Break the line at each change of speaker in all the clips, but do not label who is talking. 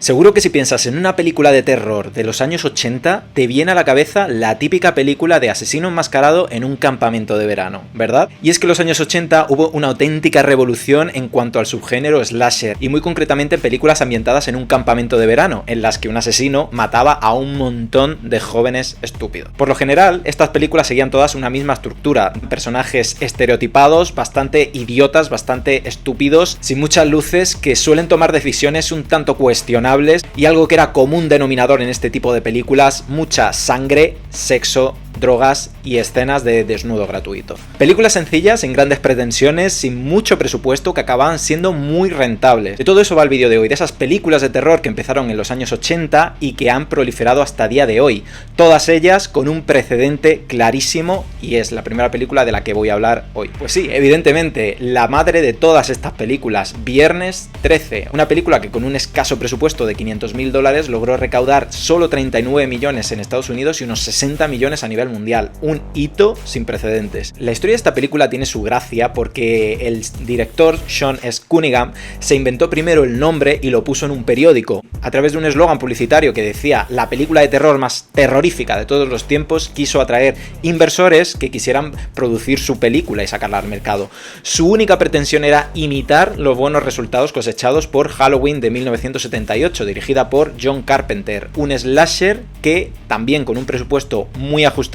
Seguro que si piensas en una película de terror de los años 80, te viene a la cabeza la típica película de asesino enmascarado en un campamento de verano, ¿verdad? Y es que en los años 80 hubo una auténtica revolución en cuanto al subgénero slasher, y muy concretamente películas ambientadas en un campamento de verano, en las que un asesino mataba a un montón de jóvenes estúpidos. Por lo general, estas películas seguían todas una misma estructura, personajes estereotipados, bastante idiotas, bastante estúpidos, sin muchas luces, que suelen tomar decisiones un tanto cuestionables, y algo que era común denominador en este tipo de películas: mucha sangre, sexo, drogas y escenas de desnudo gratuito. Películas sencillas, sin grandes pretensiones, sin mucho presupuesto, que acababan siendo muy rentables. De todo eso va el vídeo de hoy, de esas películas de terror que empezaron en los años 80 y que han proliferado hasta día de hoy. Todas ellas con un precedente clarísimo, y es la primera película de la que voy a hablar hoy. Pues sí, evidentemente, la madre de todas estas películas, Viernes 13, una película que con un escaso presupuesto de $500.000 logró recaudar solo 39 millones en Estados Unidos y unos 60 millones a nivel mundial, un hito sin precedentes. La historia de esta película tiene su gracia porque el director Sean S. Cunningham se inventó primero el nombre y lo puso en un periódico. A través de un eslogan publicitario que decía "la película de terror más terrorífica de todos los tiempos", quiso atraer inversores que quisieran producir su película y sacarla al mercado. Su única pretensión era imitar los buenos resultados cosechados por Halloween de 1978, dirigida por John Carpenter, un slasher que, también con un presupuesto muy ajustado,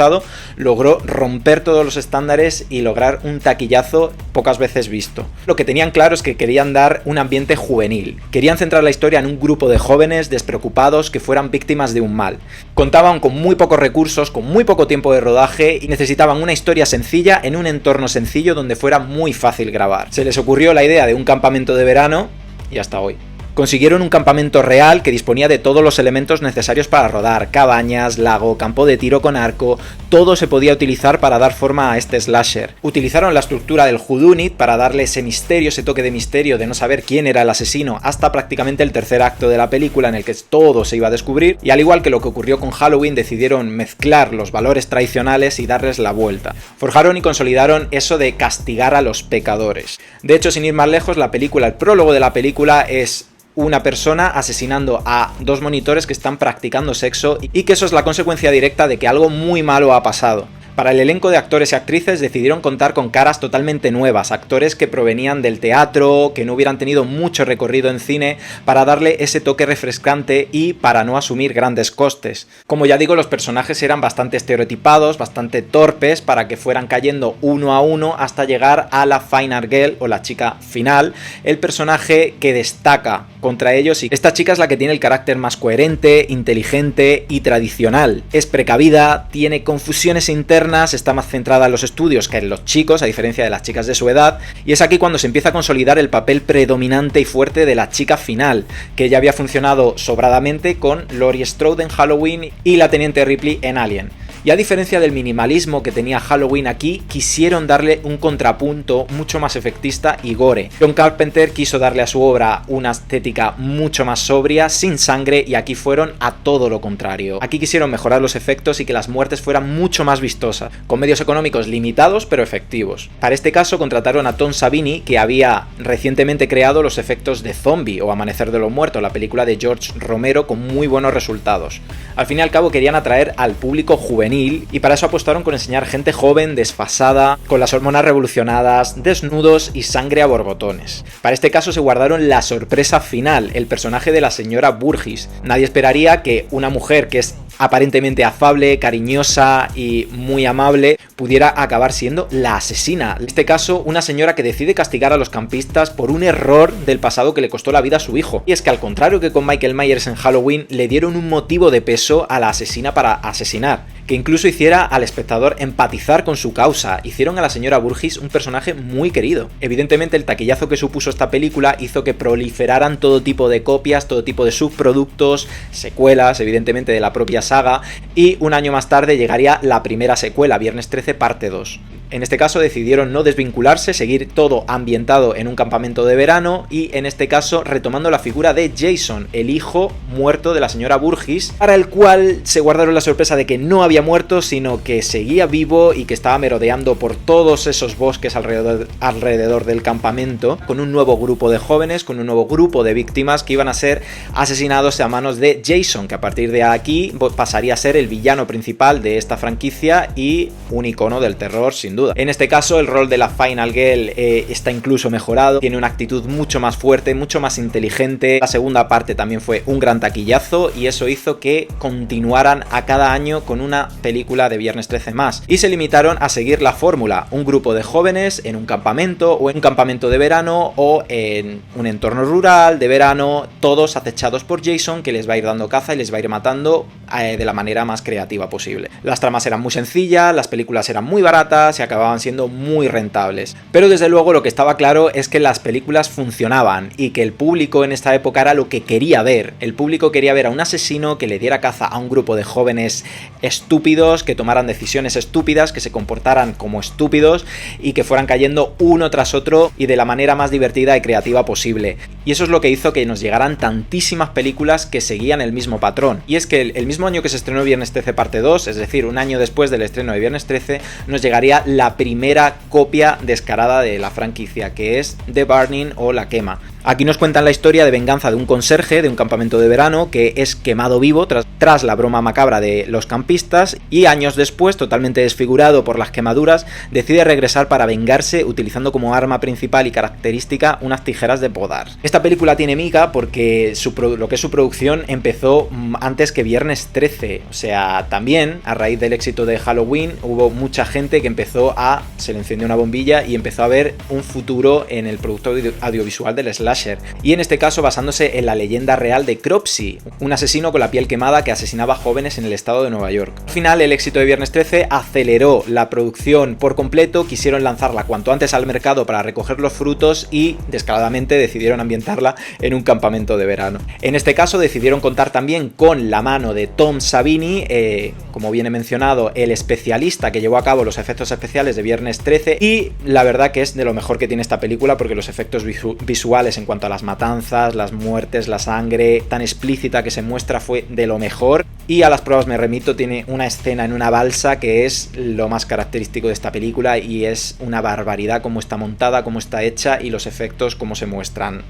logró romper todos los estándares y lograr un taquillazo pocas veces visto. Lo que tenían claro es que querían dar un ambiente juvenil. Querían centrar la historia en un grupo de jóvenes despreocupados que fueran víctimas de un mal. Contaban con muy pocos recursos, con muy poco tiempo de rodaje, y necesitaban una historia sencilla en un entorno sencillo donde fuera muy fácil grabar. Se les ocurrió la idea de un campamento de verano y hasta hoy. Consiguieron un campamento real que disponía de todos los elementos necesarios para rodar: cabañas, lago, campo de tiro con arco, todo se podía utilizar para dar forma a este slasher. Utilizaron la estructura del whodunit para darle ese misterio, ese toque de misterio de no saber quién era el asesino, hasta prácticamente el tercer acto de la película, en el que todo se iba a descubrir, y al igual que lo que ocurrió con Halloween, decidieron mezclar los valores tradicionales y darles la vuelta. Forjaron y consolidaron eso de castigar a los pecadores. De hecho, sin ir más lejos, el prólogo de la película es una persona asesinando a dos monitores que están practicando sexo, y que eso es la consecuencia directa de que algo muy malo ha pasado. Para el elenco de actores y actrices decidieron contar con caras totalmente nuevas, actores que provenían del teatro, que no hubieran tenido mucho recorrido en cine, para darle ese toque refrescante y para no asumir grandes costes. Como ya digo, los personajes eran bastante estereotipados, bastante torpes, para que fueran cayendo uno a uno hasta llegar a la Final Girl, o la chica final, el personaje que destaca contra ellos, y esta chica es la que tiene el carácter más coherente, inteligente y tradicional. Es precavida, tiene confusiones internas, está más centrada en los estudios que en los chicos, a diferencia de las chicas de su edad, y es aquí cuando se empieza a consolidar el papel predominante y fuerte de la chica final, que ya había funcionado sobradamente con Laurie Strode en Halloween y la Teniente Ripley en Alien. Y a diferencia del minimalismo que tenía Halloween, aquí quisieron darle un contrapunto mucho más efectista y gore. John Carpenter quiso darle a su obra una estética mucho más sobria, sin sangre, y aquí fueron a todo lo contrario. Aquí quisieron mejorar los efectos y que las muertes fueran mucho más vistosas, con medios económicos limitados pero efectivos. Para este caso contrataron a Tom Savini, que había recientemente creado los efectos de Zombie o Amanecer de los Muertos, la película de George Romero, con muy buenos resultados. Al fin y al cabo querían atraer al público juvenil, y para eso apostaron con enseñar gente joven, desfasada, con las hormonas revolucionadas, desnudos y sangre a borbotones. Para este caso se guardaron la sorpresa final, el personaje de la señora Burgess. Nadie esperaría que una mujer que es aparentemente afable, cariñosa y muy amable pudiera acabar siendo la asesina. En este caso, una señora que decide castigar a los campistas por un error del pasado que le costó la vida a su hijo. Y es que, al contrario que con Michael Myers en Halloween, le dieron un motivo de peso a la asesina para asesinar, que incluso hiciera al espectador empatizar con su causa. Hicieron a la señora Burgess un personaje muy querido. Evidentemente, el taquillazo que supuso esta película hizo que proliferaran todo tipo de copias, todo tipo de subproductos, secuelas, evidentemente, de la propia saga, y un año más tarde llegaría la primera secuela, Viernes 13 parte 2. En este caso decidieron no desvincularse, seguir todo ambientado en un campamento de verano y en este caso retomando la figura de Jason, el hijo muerto de la señora Burgess, para el cual se guardaron la sorpresa de que no había muerto, sino que seguía vivo y que estaba merodeando por todos esos bosques alrededor del campamento, con un nuevo grupo de jóvenes, con un nuevo grupo de víctimas que iban a ser asesinados a manos de Jason, que a partir de aquí pasaría a ser el villano principal de esta franquicia y un icono del terror sin duda. En este caso el rol de la Final Girl está incluso mejorado, tiene una actitud mucho más fuerte, mucho más inteligente. La segunda parte también fue un gran taquillazo y eso hizo que continuaran a cada año con una película de Viernes 13 más y se limitaron a seguir la fórmula, un grupo de jóvenes en un campamento o en un campamento de verano o en un entorno rural de verano, todos acechados por Jason, que les va a ir dando caza y les va a ir matando de la manera más creativa posible. Las tramas eran muy sencillas, las películas eran muy baratas y acababan siendo muy rentables. Pero desde luego lo que estaba claro es que las películas funcionaban y que el público en esta época era lo que quería ver. El público quería ver a un asesino que le diera caza a un grupo de jóvenes estúpidos, que tomaran decisiones estúpidas, que se comportaran como estúpidos y que fueran cayendo uno tras otro y de la manera más divertida y creativa posible. Y eso es lo que hizo que nos llegaran tantísimas películas que seguían el mismo patrón. Y es que el mismo año que se estrenó Viernes 13 parte 2, es decir, un año después del estreno de Viernes 13, nos llegaría la primera copia descarada de la franquicia, que es The Burning o La Quema. Aquí nos cuentan la historia de venganza de un conserje de un campamento de verano que es quemado vivo tras la broma macabra de los campistas y años después, totalmente desfigurado por las quemaduras, decide regresar para vengarse utilizando como arma principal y característica unas tijeras de podar. Esta película tiene miga porque lo que es su producción empezó antes que Viernes 13, o sea, también a raíz del éxito de Halloween hubo mucha gente que se le encendió una bombilla y empezó a ver un futuro en el producto audiovisual del slasher. Y en este caso basándose en la leyenda real de Cropsey, un asesino con la piel quemada que asesinaba jóvenes en el estado de Nueva York. Al final el éxito de Viernes 13 aceleró la producción por completo, quisieron lanzarla cuanto antes al mercado para recoger los frutos y descaradamente decidieron ambientarla en un campamento de verano. En este caso decidieron contar también con la mano de Tom Savini, como viene mencionado, el especialista que llevó a cabo los efectos especiales de Viernes 13 y la verdad que es de lo mejor que tiene esta película porque los efectos visuales en cuanto a las matanzas, las muertes, la sangre tan explícita que se muestra fue de lo mejor. Y a las pruebas me remito, tiene una escena en una balsa que es lo más característico de esta película y es una barbaridad cómo está montada, cómo está hecha y los efectos cómo se muestran.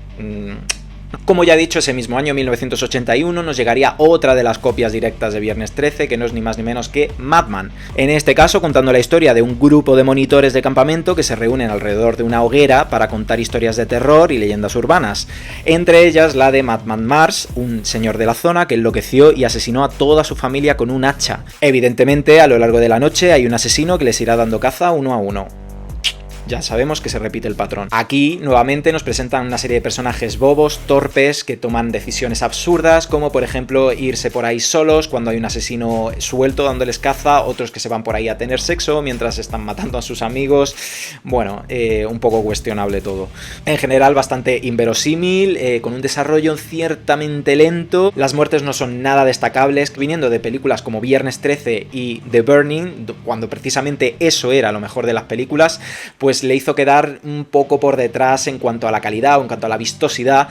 Como ya he dicho, ese mismo año, 1981, nos llegaría otra de las copias directas de Viernes 13, que no es ni más ni menos que Madman. En este caso, contando la historia de un grupo de monitores de campamento que se reúnen alrededor de una hoguera para contar historias de terror y leyendas urbanas. Entre ellas la de Madman Mars, un señor de la zona que enloqueció y asesinó a toda su familia con un hacha. Evidentemente, a lo largo de la noche hay un asesino que les irá dando caza uno a uno. Ya sabemos que se repite el patrón. Aquí, nuevamente, nos presentan una serie de personajes bobos, torpes, que toman decisiones absurdas, como por ejemplo irse por ahí solos cuando hay un asesino suelto dándoles caza, otros que se van por ahí a tener sexo mientras están matando a sus amigos. Bueno, un poco cuestionable todo. En general, bastante inverosímil, con un desarrollo ciertamente lento. Las muertes no son nada destacables, viniendo de películas como Viernes 13 y The Burning, cuando precisamente eso era lo mejor de las películas, pues le hizo quedar un poco por detrás en cuanto a la calidad o en cuanto a la vistosidad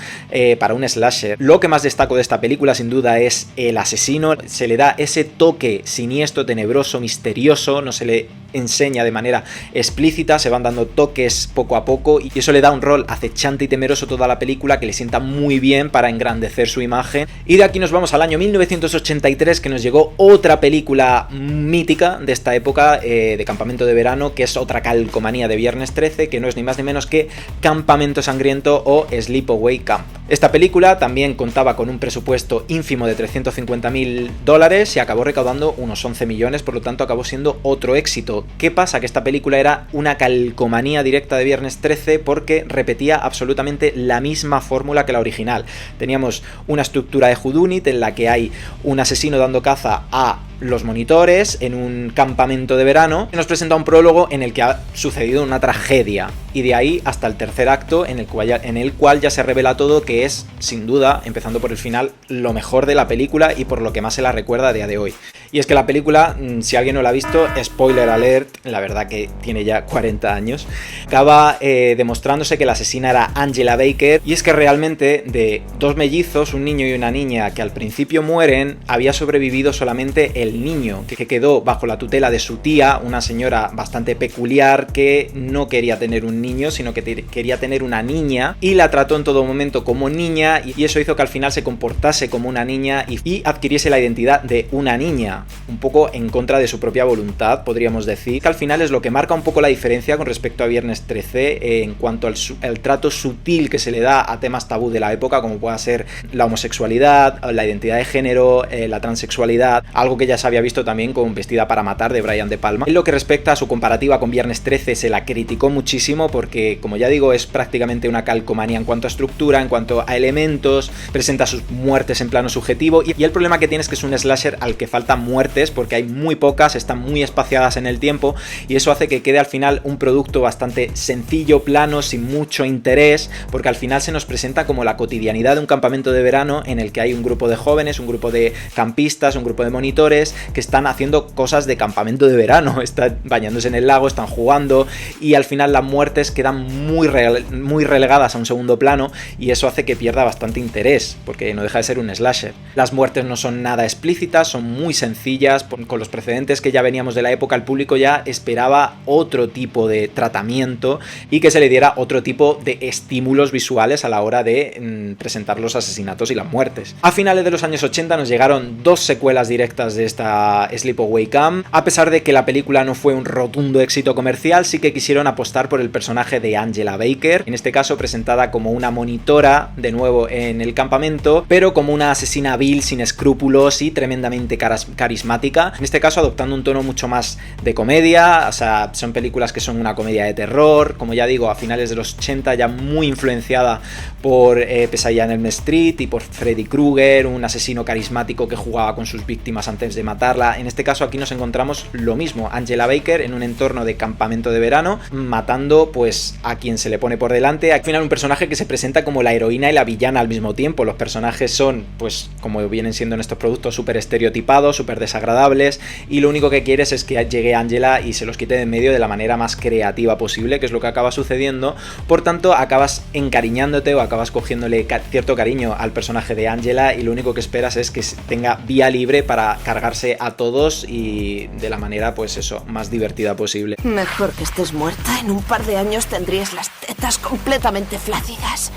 para un slasher. Lo que más destaco de esta película sin duda es el asesino. Se le da ese toque siniestro, tenebroso, misterioso, no se le enseña de manera explícita, se van dando toques poco a poco y eso le da un rol acechante y temeroso a toda la película que le sienta muy bien para engrandecer su imagen. Y de aquí nos vamos al año 1983, que nos llegó otra película mítica de esta época de campamento de verano, que es otra calcomanía de Viernes 13, que no es ni más ni menos que Campamento Sangriento o Sleepaway Camp. Esta película también contaba con un presupuesto ínfimo de $350.000 y acabó recaudando unos 11 millones, por lo tanto acabó siendo otro éxito. ¿Qué pasa? Que esta película era una calcomanía directa de Viernes 13 porque repetía absolutamente la misma fórmula que la original. Teníamos una estructura de whodunit en la que hay un asesino dando caza a los monitores en un campamento de verano, y nos presenta un prólogo en el que ha sucedido una tragedia, y de ahí hasta el tercer acto en el cual ya se revela todo, que es, sin duda, empezando por el final, lo mejor de la película y por lo que más se la recuerda a día de hoy. Y es que la película, si alguien no la ha visto, spoiler alert, la verdad que tiene ya 40 años, acaba demostrándose que la asesina era Angela Baker, y es que realmente de dos mellizos, un niño y una niña, que al principio mueren, había sobrevivido solamente el niño, que quedó bajo la tutela de su tía, una señora bastante peculiar que no quería tener un niño, sino que quería tener una niña, y la trató en todo momento como niña, y eso hizo que al final se comportase como una niña y adquiriese la identidad de una niña, un poco en contra de su propia voluntad, podríamos decir, que al final es lo que marca un poco la diferencia con respecto a Viernes 13 en cuanto al trato sutil que se le da a temas tabú de la época, como pueda ser la homosexualidad, la identidad de género, la transexualidad, algo que ya se había visto también con Vestida para matar de Brian De Palma. En lo que respecta a su comparativa con Viernes 13, se la criticó muchísimo porque, como ya digo, es prácticamente una calcomanía en cuanto a estructura, en cuanto a elementos, presenta sus muertes en plano subjetivo, y el problema que tiene es que es un slasher al que faltan muertes porque hay muy pocas, están muy espaciadas en el tiempo, y eso hace que quede al final un producto bastante sencillo, plano, sin mucho interés, porque al final se nos presenta como la cotidianidad de un campamento de verano en el que hay un grupo de jóvenes, un grupo de campistas, un grupo de monitores que están haciendo cosas de campamento de verano, están bañándose en el lago, están jugando, y al final las muertes quedan muy relegadas a un segundo plano, y eso hace que pierda bastante interés, porque no deja de ser un slasher. Las muertes no son nada explícitas, son muy sencillas, con los precedentes que ya veníamos de la época, el público ya esperaba otro tipo de tratamiento y que se le diera otro tipo de estímulos visuales a la hora de presentar los asesinatos y las muertes. A finales de los años 80 nos llegaron dos secuelas directas de esta Sleepaway Camp. A pesar de que la película no fue un rotundo éxito comercial, sí que quisieron apostar por el personaje de Angela Baker, en este caso presentada como una monitora, de nuevo en el campamento, pero como una asesina vil, sin escrúpulos y tremendamente carismática, en este caso adoptando un tono mucho más de comedia. O sea, son películas que son una comedia de terror, como ya digo, a finales de los 80, ya muy influenciada por Pesadilla en Elm Street y por Freddy Krueger, un asesino carismático que jugaba con sus víctimas antes de matarla. En este caso aquí nos encontramos lo mismo, Angela Baker en un entorno de campamento de verano, matando pues a quien se le pone por delante. Al final un personaje que se presenta como la heroína y la villana al mismo tiempo. Los personajes son, pues como vienen siendo en estos productos, súper estereotipados, súper desagradables, y lo único que quieres es que llegue Angela y se los quite de en medio de la manera más creativa posible, que es lo que acaba sucediendo. Por tanto, acabas encariñándote o acabas cogiéndole cierto cariño al personaje de Angela, y lo único que esperas es que tenga vía libre para cargarse a todos y de la manera, pues eso, más divertida posible.
Mejor que estés muerta, en un par de años tendrías las tetas completamente flácidas.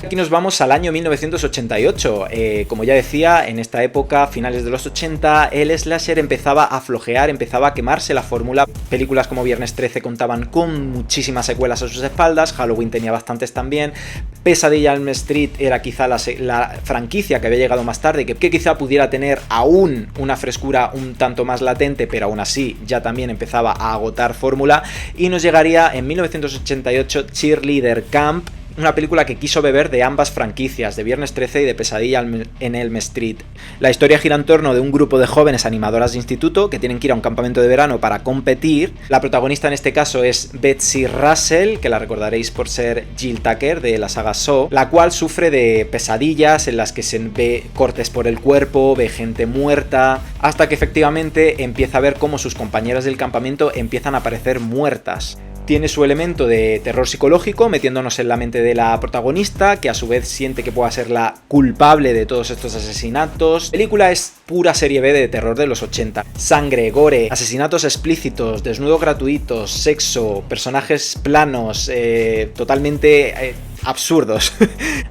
Aquí nos vamos al año 1988. Como ya decía, en esta época, finales de los 80, el slasher empezaba a flojear, empezaba a quemarse la fórmula. Películas como Viernes 13 contaban con muchísimas secuelas a sus espaldas, Halloween tenía bastantes también, Pesadilla en Elm Street era quizá la franquicia que había llegado más tarde, que quizá pudiera tener aún una frescura un tanto más latente, pero aún así ya también empezaba a agotar fórmula, y nos llegaría en 1988 Cheerleader Camp, una película que quiso beber de ambas franquicias, de Viernes 13 y de Pesadilla en Elm Street. La historia gira en torno de un grupo de jóvenes animadoras de instituto que tienen que ir a un campamento de verano para competir. La protagonista en este caso es Betsy Russell, que la recordaréis por ser Jill Tucker de la saga Saw, la cual sufre de pesadillas en las que se ve cortes por el cuerpo, ve gente muerta, hasta que efectivamente empieza a ver cómo sus compañeras del campamento empiezan a aparecer muertas. Tiene su elemento de terror psicológico, metiéndonos en la mente de la protagonista, que a su vez siente que pueda ser la culpable de todos estos asesinatos. La película es pura serie B de terror de los 80. Sangre, gore, asesinatos explícitos, desnudos gratuitos, sexo, personajes planos, totalmente absurdos.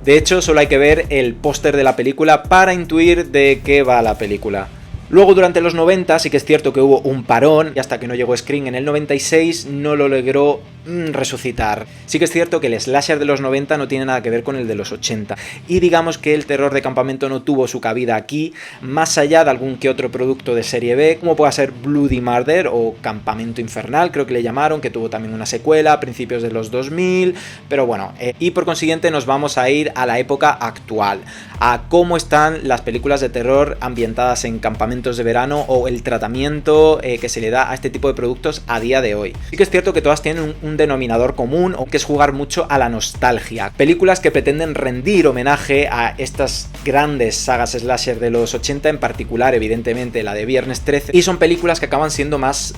De hecho, solo hay que ver el póster de la película para intuir de qué va la película. Luego, durante los 90, sí que es cierto que hubo un parón, y hasta que no llegó Scream en el 96 no lo logró resucitar. Sí que es cierto que el slasher de los 90 no tiene nada que ver con el de los 80, y digamos que el terror de campamento no tuvo su cabida aquí, más allá de algún que otro producto de serie B, como pueda ser Bloody Murder o Campamento Infernal, creo que le llamaron, que tuvo también una secuela a principios de los 2000, pero bueno, y por consiguiente nos vamos a ir a la época actual, a cómo están las películas de terror ambientadas en campamentos de verano o el tratamiento que se le da a este tipo de productos a día de hoy. Sí que es cierto que todas tienen un denominador común, que es jugar mucho a la nostalgia. Películas que pretenden rendir homenaje a estas grandes sagas slasher de los 80, en particular, evidentemente, la de Viernes 13, y son películas que acaban siendo más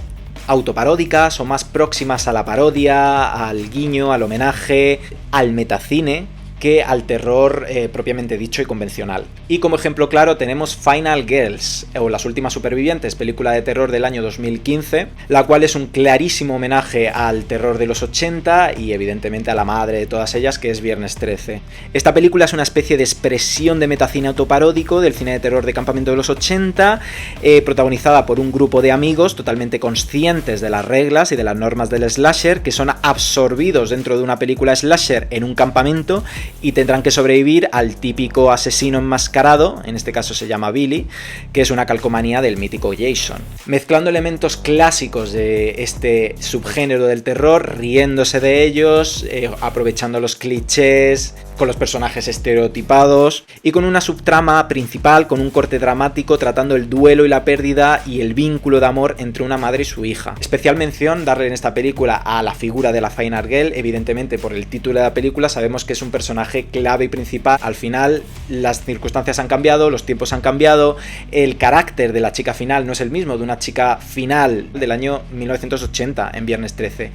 autoparódicas o más próximas a la parodia, al guiño, al homenaje, al metacine, que al terror propiamente dicho y convencional. Y como ejemplo claro tenemos Final Girls, o Las Últimas Supervivientes, película de terror del año 2015, la cual es un clarísimo homenaje al terror de los 80 y evidentemente a la madre de todas ellas, que es Viernes 13. Esta película es una especie de expresión de metacine autoparódico del cine de terror de campamento de los 80, protagonizada por un grupo de amigos totalmente conscientes de las reglas y de las normas del slasher, que son absorbidos dentro de una película slasher en un campamento y tendrán que sobrevivir al típico asesino enmascarado, en este caso se llama Billy, que es una calcomanía del mítico Jason. Mezclando elementos clásicos de este subgénero del terror, riéndose de ellos, aprovechando los clichés, con los personajes estereotipados y con una subtrama principal, con un corte dramático tratando el duelo y la pérdida y el vínculo de amor entre una madre y su hija. Especial mención darle en esta película a la figura de la Final Girl, evidentemente por el título de la película sabemos que es un personaje clave y principal. Al final las circunstancias han cambiado, los tiempos han cambiado, el carácter de la chica final no es el mismo de una chica final del año 1980 en Viernes 13.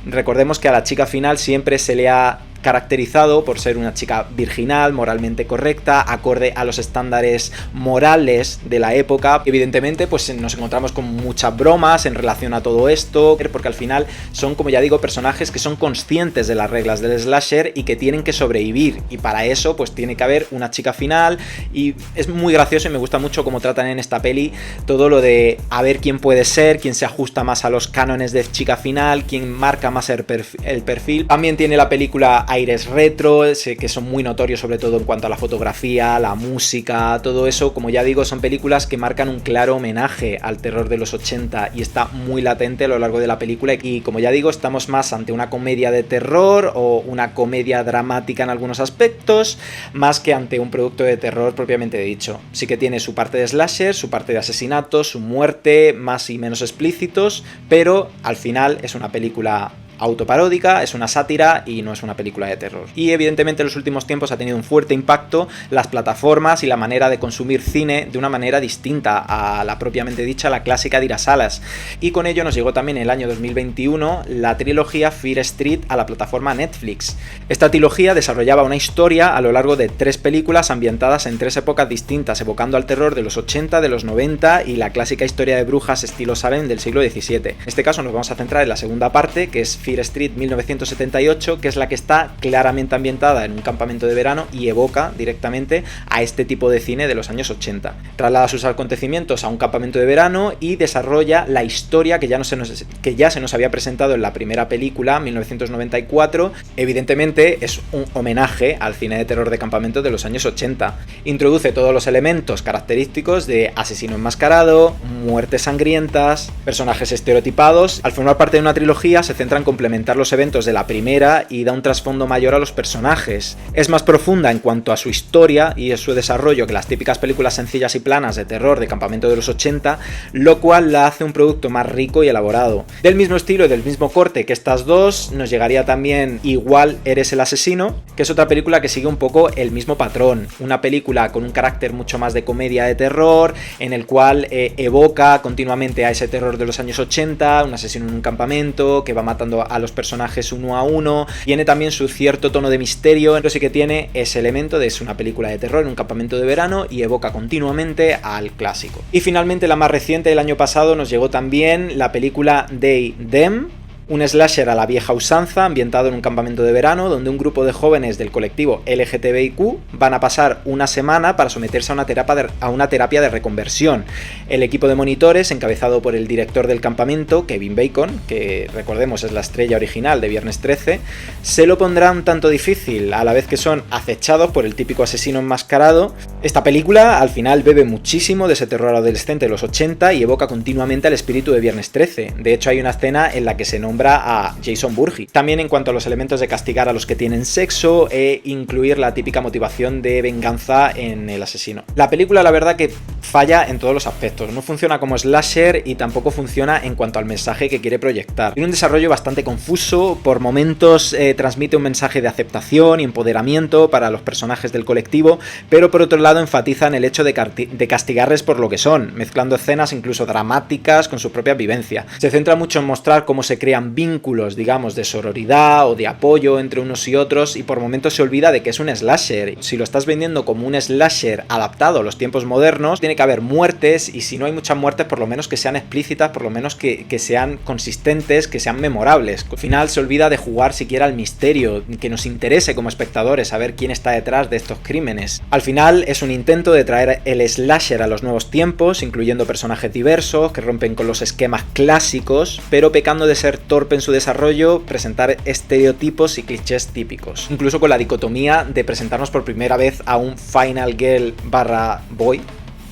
Recordemos que a la chica final siempre se le ha caracterizado por ser una chica virginal, moralmente correcta, acorde a los estándares morales de la época. Evidentemente, pues nos encontramos con muchas bromas en relación a todo esto, porque al final son, como ya digo, personajes que son conscientes de las reglas del slasher y que tienen que sobrevivir, y para eso pues tiene que haber una chica final, y es muy gracioso y me gusta mucho cómo tratan en esta peli todo lo de a ver quién puede ser, quién se ajusta más a los cánones de chica final, quién marca más el perfil. También tiene la película aires retro, que son muy notorios sobre todo en cuanto a la fotografía, la música, todo eso. Como ya digo, son películas que marcan un claro homenaje al terror de los 80 y está muy latente a lo largo de la película, y como ya digo, estamos más ante una comedia de terror o una comedia dramática en algunos aspectos, más que ante un producto de terror propiamente dicho. Sí que tiene su parte de slasher, su parte de asesinatos, su muerte, más y menos explícitos, pero al final es una película autoparódica, es una sátira y no es una película de terror. Y evidentemente en los últimos tiempos ha tenido un fuerte impacto las plataformas y la manera de consumir cine de una manera distinta a la propiamente dicha, la clásica de ir a salas. Y con ello nos llegó también en el año 2021 la trilogía Fear Street a la plataforma Netflix. Esta trilogía desarrollaba una historia a lo largo de 3 películas ambientadas en 3 épocas distintas, evocando al terror de los 80, de los 90 y la clásica historia de brujas estilo Salem del siglo XVII. En este caso nos vamos a centrar en la segunda parte, que es Fear Street 1978, que es la que está claramente ambientada en un campamento de verano y evoca directamente a este tipo de cine de los años 80. Traslada sus acontecimientos a un campamento de verano y desarrolla la historia que ya se nos había presentado en la primera película, 1994. Evidentemente es un homenaje al cine de terror de campamento de los años 80. Introduce todos los elementos característicos de asesino enmascarado, muertes sangrientas, personajes estereotipados. Al formar parte de una trilogía se centra en complementar los eventos de la primera y da un trasfondo mayor a los personajes. Es más profunda en cuanto a su historia y a su desarrollo que las típicas películas sencillas y planas de terror de campamento de los 80, lo cual la hace un producto más rico y elaborado. Del mismo estilo y del mismo corte que estas dos, nos llegaría también Igual eres el asesino, que es otra película que sigue un poco el mismo patrón. Una película con un carácter mucho más de comedia de terror, en el cual evoca continuamente a ese terror de los años 80, un asesino en un campamento que va matando a los personajes uno a uno. Tiene también su cierto tono de misterio, pero sí que tiene ese elemento de es una película de terror en un campamento de verano y evoca continuamente al clásico. Y finalmente la más reciente del año pasado nos llegó también la película They, Them, Un slasher a la vieja usanza, ambientado en un campamento de verano, donde un grupo de jóvenes del colectivo LGTBIQ van a pasar una semana para someterse a una terapia de reconversión. El equipo de monitores, encabezado por el director del campamento, Kevin Bacon, que recordemos es la estrella original de Viernes 13, se lo pondrán tanto difícil, a la vez que son acechados por el típico asesino enmascarado. Esta película al final bebe muchísimo de ese terror adolescente de los 80 y evoca continuamente al espíritu de Viernes 13. De hecho, hay una escena en la que se nombra a Jason Voorhees. También en cuanto a los elementos de castigar a los que tienen sexo e incluir la típica motivación de venganza en el asesino. La película, la verdad, que falla en todos los aspectos. No funciona como slasher y tampoco funciona en cuanto al mensaje que quiere proyectar. Tiene un desarrollo bastante confuso, por momentos transmite un mensaje de aceptación y empoderamiento para los personajes del colectivo, pero por otro lado enfatiza en el hecho de castigarles por lo que son, mezclando escenas incluso dramáticas con su propia vivencia. Se centra mucho en mostrar cómo se crean vínculos, digamos, de sororidad o de apoyo entre unos y otros, y por momentos se olvida de que es un slasher. Si lo estás vendiendo como un slasher adaptado a los tiempos modernos, tiene que haber muertes, y si no hay muchas muertes, por lo menos que sean explícitas, por lo menos que sean consistentes, que sean memorables. Al final se olvida de jugar siquiera al misterio, que nos interese como espectadores saber quién está detrás de estos crímenes. Al final es un intento de traer el slasher a los nuevos tiempos, incluyendo personajes diversos que rompen con los esquemas clásicos, pero pecando de ser torpe en su desarrollo, presentar estereotipos y clichés típicos. Incluso con la dicotomía de presentarnos por primera vez a un final girl / boy,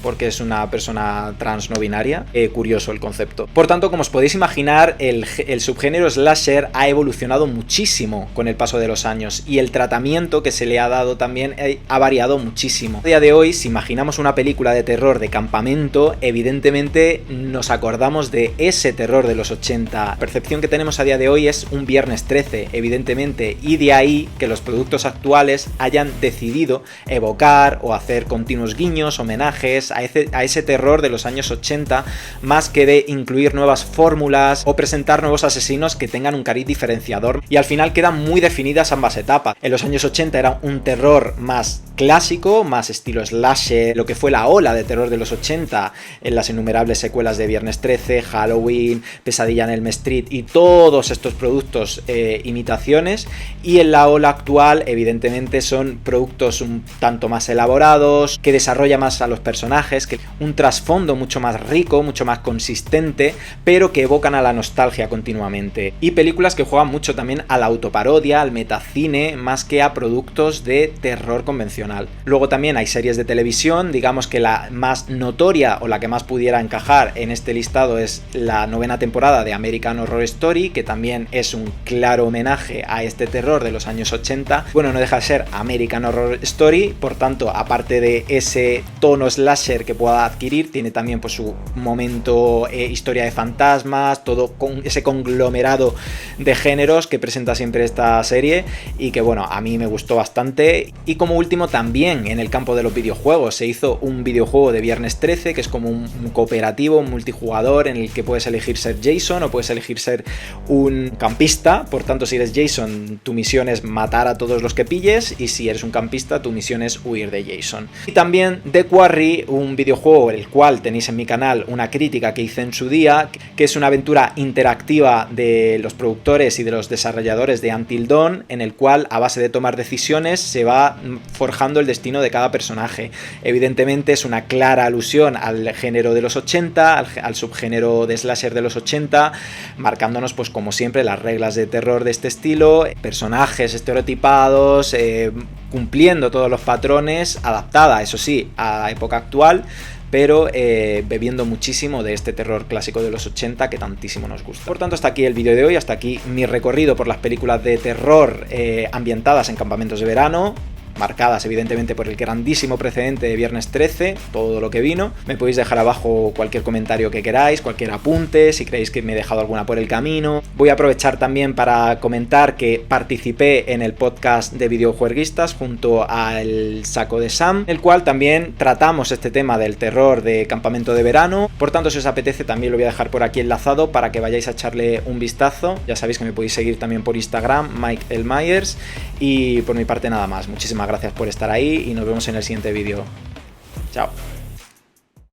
porque es una persona trans no binaria. Curioso el concepto. Por tanto, como os podéis imaginar, el subgénero slasher ha evolucionado muchísimo con el paso de los años, y el tratamiento que se le ha dado también ha variado muchísimo. A día de hoy, si imaginamos una película de terror de campamento, evidentemente nos acordamos de ese terror de los 80. La percepción que tenemos a día de hoy es un Viernes 13, evidentemente, y de ahí que los productos actuales hayan decidido evocar o hacer continuos guiños, homenajes a ese terror de los años 80, más que de incluir nuevas fórmulas o presentar nuevos asesinos que tengan un cariz diferenciador, y al final quedan muy definidas ambas etapas. En los años 80 era un terror más clásico, más estilo slasher, lo que fue la ola de terror de los 80 en las innumerables secuelas de Viernes 13, Halloween, Pesadilla en Elm Street y todos estos productos imitaciones, y en la ola actual evidentemente son productos un tanto más elaborados, que desarrolla más a los personajes, que un trasfondo mucho más rico, mucho más consistente, pero que evocan a la nostalgia continuamente, y películas que juegan mucho también a la autoparodia, al metacine, más que a productos de terror convencional. Luego también hay series de televisión, digamos que la más notoria o la que más pudiera encajar en este listado es la 9ª temporada de American Horror Story, que también es un claro homenaje a este terror de los años 80. Bueno, no deja de ser American Horror Story, por tanto, aparte de ese tono slasher que pueda adquirir, tiene también pues su momento historia de fantasmas, todo con ese conglomerado de géneros que presenta siempre esta serie, y que bueno, a mí me gustó bastante. Y como último, también en el campo de los videojuegos se hizo un videojuego de Viernes 13 que es como un cooperativo, un multijugador, en el que puedes elegir ser Jason o puedes elegir ser un campista. Por tanto, si eres Jason, tu misión es matar a todos los que pilles, y si eres un campista, tu misión es huir de Jason. Y también The Quarry, un videojuego el cual tenéis en mi canal una crítica que hice en su día, que es una aventura interactiva de los productores y de los desarrolladores de Until Dawn, en el cual a base de tomar decisiones se va forjando el destino de cada personaje. Evidentemente es una clara alusión al género de los 80, al subgénero de slasher de los 80, marcándonos pues como siempre las reglas de terror de este estilo, personajes estereotipados, cumpliendo todos los patrones, adaptada, eso sí, a la época actual, pero bebiendo muchísimo de este terror clásico de los 80 que tantísimo nos gusta. Por tanto, hasta aquí el vídeo de hoy, hasta aquí mi recorrido por las películas de terror ambientadas en campamentos de verano, marcadas evidentemente por el grandísimo precedente de Viernes 13, todo lo que vino. Me podéis dejar abajo cualquier comentario que queráis, cualquier apunte, si creéis que me he dejado alguna por el camino. Voy a aprovechar también para comentar que participé en el podcast de videojueguistas junto al Saco de Sam, el cual también tratamos este tema del terror de campamento de verano. Por tanto, si os apetece, también lo voy a dejar por aquí enlazado para que vayáis a echarle un vistazo. Ya sabéis que me podéis seguir también por Instagram, Mike L. Myers, y por mi parte nada más. Muchísimas gracias por estar ahí y nos vemos en el siguiente vídeo. Chao.